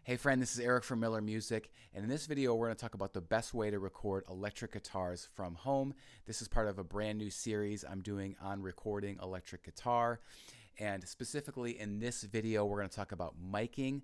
Hey friend, this is Eric from Miller Music, and in this video we're going to talk about the best way to record electric guitars from home. This is part of a brand new series I'm doing on recording electric guitar, and specifically in this video we're going to talk about miking,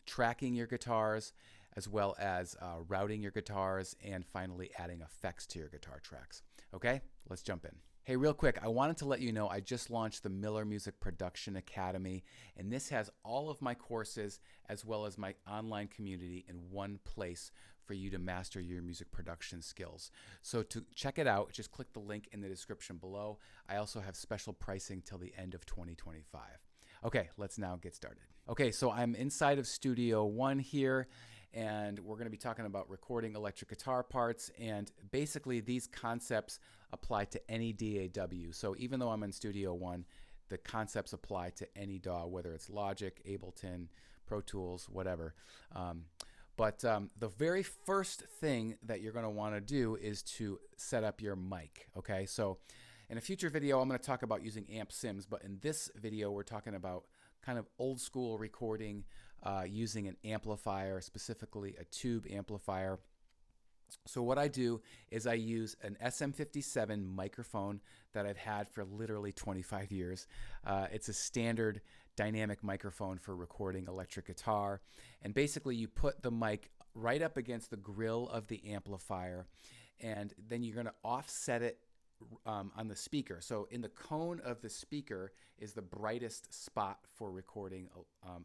tracking your guitars, as well as routing your guitars, and finally adding effects to your guitar tracks. Okay, let's jump in. Hey, real quick, I wanted to let you know I just launched the Miller Music Production Academy, and this has all of my courses as well as my online community in one place for you to master your music production skills. So to check it out, just click the link in the description below. I also have special pricing till the end of 2025. Okay, let's now get started. Okay, so I'm inside of Studio One here, and we're going to be talking about recording electric guitar parts, and basically these concepts apply to any DAW. So even though I'm in Studio One, the concepts apply to any DAW, whether it's Logic, Ableton, Pro Tools, whatever. But the very first thing that you're going to want to do is to set up your mic. Okay, so in a future video I'm going to talk about using amp sims, but in this video we're talking about kind of old school recording using an amplifier, specifically a tube amplifier. So what I do is I use an SM57 microphone that I've had for literally 25 years. It's a standard dynamic microphone for recording electric guitar. And basically you put the mic right up against the grill of the amplifier, and then you're going to offset it on the speaker. So in the cone of the speaker is the brightest spot for recording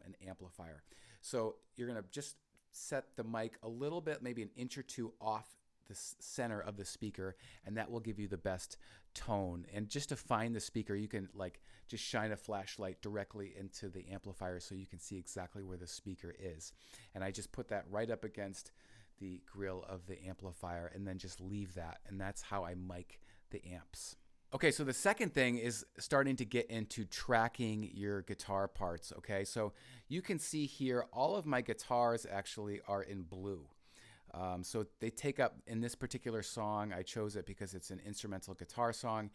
an amplifier. So you're going to just set the mic a little bit, maybe an inch or two off the center of the speaker, and that will give you the best tone. And just to find the speaker, you can just shine a flashlight directly into the amplifier so you can see exactly where the speaker is. And I just put that right up against the grill of the amplifier and then just leave that, and that's how I mic the amps. Okay, so the second thing is starting to get into tracking your guitar parts. Okay, so you can see here all of my guitars actually are in blue. So they take up, in this particular song, I chose it because it's an instrumental guitar song,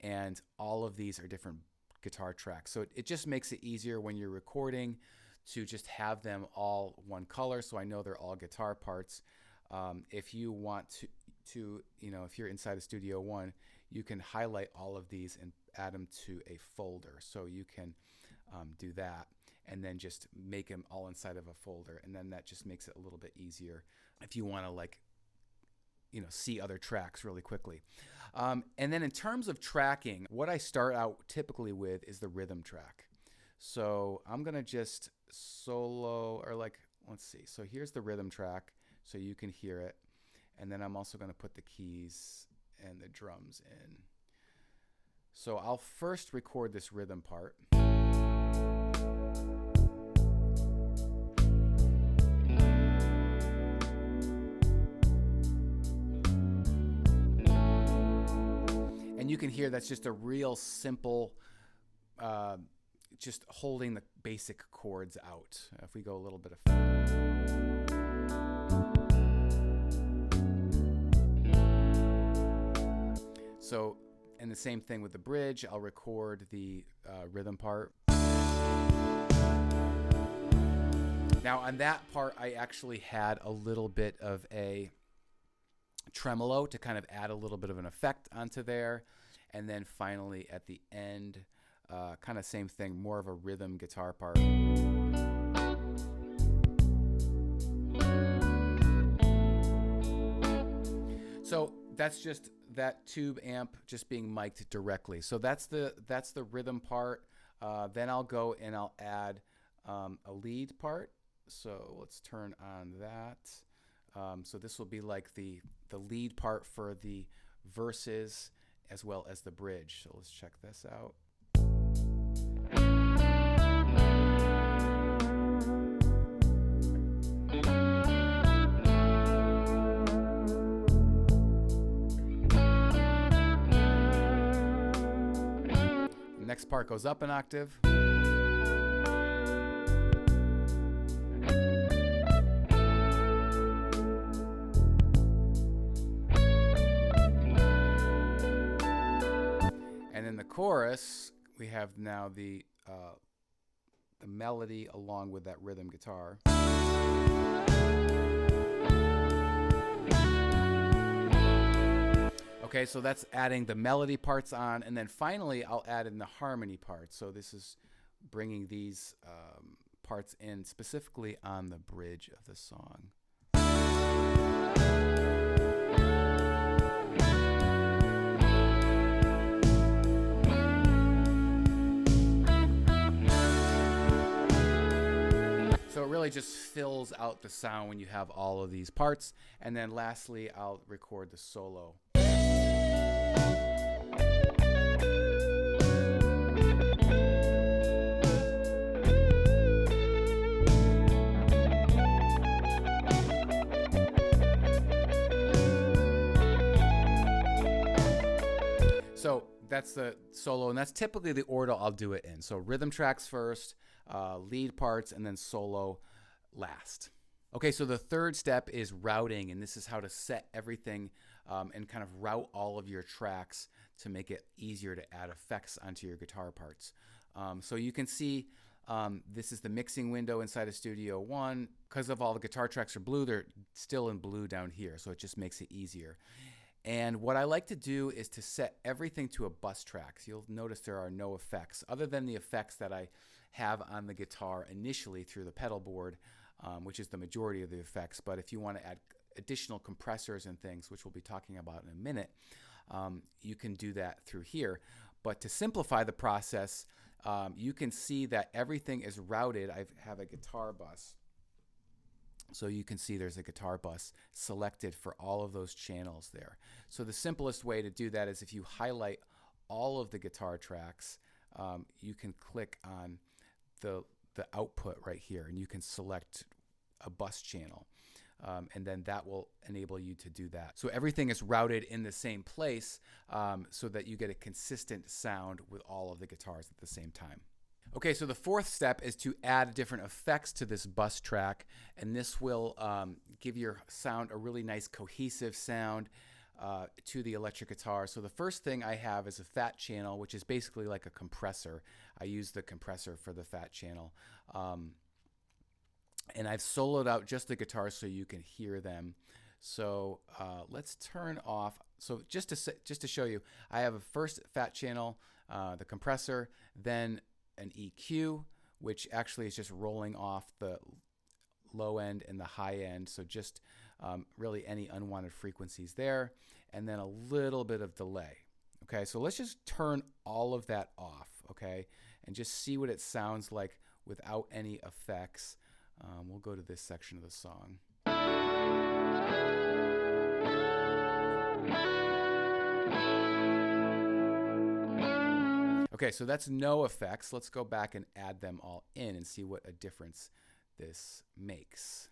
and all of these are different guitar tracks. So it just makes it easier when you're recording to just have them all one color, so I know they're all guitar parts. If you want to, if you're inside of Studio One, you can highlight all of these and add them to a folder. So you can do that and then just make them all inside of a folder, and then that just makes it a little bit easier if you want to see other tracks really quickly. And then in terms of tracking, what I start out typically with is the rhythm track. So I'm gonna just solo, or let's see. So here's the rhythm track so you can hear it. And then I'm also gonna put the keys and the drums in. So I'll first record this rhythm part. And you can hear that's just a real simple, just holding the basic chords out. If we go a little bit of... So, and the same thing with the bridge, I'll record the rhythm part. Now on that part, I actually had a little bit of a tremolo to kind of add a little bit of an effect onto there. And then finally at the end, kind of same thing, more of a rhythm guitar part. So that's just that tube amp just being mic'd directly. So that's the rhythm part. Then I'll go and I'll add a lead part. So let's turn on that. So this will be like the lead part for the verses as well as the bridge. So let's check this out. The next part goes up an octave. And in the chorus, we have now the the melody along with that rhythm guitar. Okay, so that's adding the melody parts on, and then finally I'll add in the harmony parts. So this is bringing these parts in specifically on the bridge of the song. So it really just fills out the sound when you have all of these parts. And then lastly, I'll record the solo. So that's the solo, and that's typically the order I'll do it in. So rhythm tracks first, lead parts, and then solo last. Okay, so the third step is routing, and this is how to set everything and kind of route all of your tracks to make it easier to add effects onto your guitar parts. So you can see this is the mixing window inside of Studio One. Because of all the guitar tracks are blue, they're still in blue down here, so it just makes it easier. And what I like to do is to set everything to a bus track. So you'll notice there are no effects other than the effects that I have on the guitar initially through the pedal board, which is the majority of the effects. But if you want to add additional compressors and things, which we'll be talking about in a minute, you can do that through here. But to simplify the process, you can see that everything is routed. I have a guitar bus. So you can see there's a guitar bus selected for all of those channels there. So the simplest way to do that is if you highlight all of the guitar tracks, you can click on the output right here, and you can select a bus channel. And then that will enable you to do that. So everything is routed in the same place so that you get a consistent sound with all of the guitars at the same time. Okay, so the fourth step is to add different effects to this bus track, and this will give your sound a really nice cohesive sound to the electric guitar. So the first thing I have is a fat channel, which is basically like a compressor. I use the compressor for the fat channel. And I've soloed out just the guitars so you can hear them. So let's turn off. So just to show you, I have a first fat channel, the compressor, then an EQ, which actually is just rolling off the low end and the high end. So just really any unwanted frequencies there, and then a little bit of delay. Okay, so let's just turn all of that off, okay, and just see what it sounds like without any effects. We'll go to this section of the song. Okay, so that's no effects. Let's go back and add them all in and see what a difference this makes.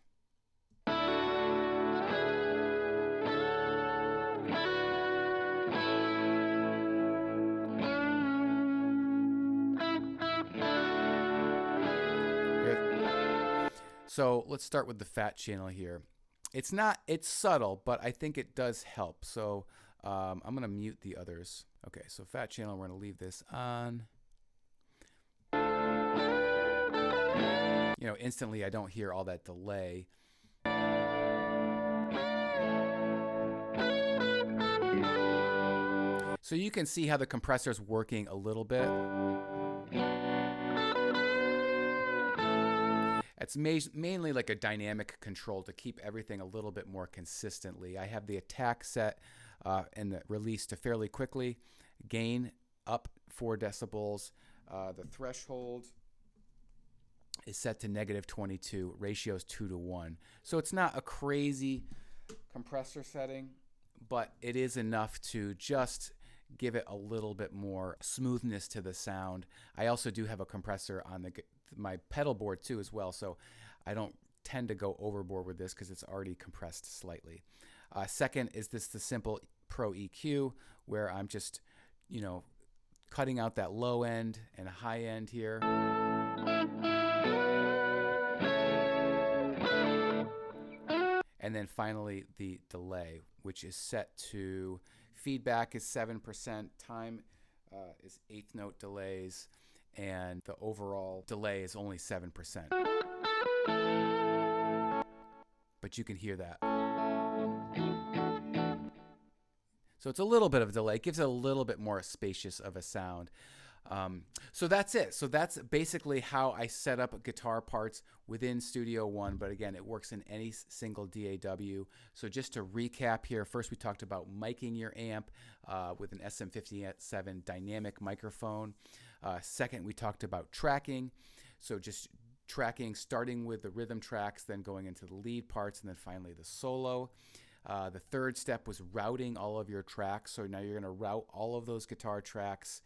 So let's start with the fat channel here. It's subtle, but I think it does help. So I'm going to mute the others. Okay, so fat channel, we're going to leave this on. You know, instantly I don't hear all that delay. So you can see how the compressor's working a little bit. It's mainly like a dynamic control to keep everything a little bit more consistently. I have the attack set and the release to fairly quickly. Gain up 4 decibels. The threshold is set to -22. Ratio is 2:1. So it's not a crazy compressor setting, but it is enough to just give it a little bit more smoothness to the sound. I also do have a compressor on my pedal board too as well, so I don't tend to go overboard with this because it's already compressed slightly. Second is the simple Pro EQ, where I'm just, you know, cutting out that low end and high end here. And then finally the delay, which is set to feedback is 7%, time is 1/8 note delays, and the overall delay is only 7%. But you can hear that. So it's a little bit of a delay. It gives it a little bit more spacious of a sound. So that's it. So that's basically how I set up guitar parts within Studio One. But again, it works in any single DAW. So just to recap here, first we talked about miking your amp with an SM57 dynamic microphone. Second, we talked about tracking. So just tracking, starting with the rhythm tracks, then going into the lead parts, and then finally the solo. The third step was routing all of your tracks. So now you're going to route all of those guitar tracks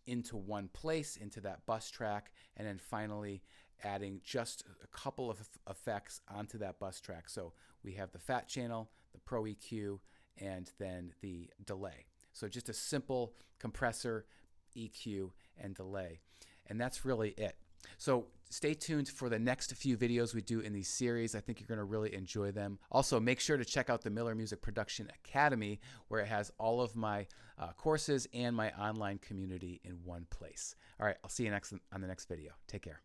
into one place, into that bus track, and then finally adding just a couple of effects onto that bus track. So we have the fat channel, the Pro EQ, and then the delay. So just a simple compressor, EQ, and delay. And that's really it. So stay tuned for the next few videos we do in these series. I think you're going to really enjoy them. Also, make sure to check out the Miller Music Production Academy, where it has all of my courses and my online community in one place. All right, I'll see you on the next video. Take care.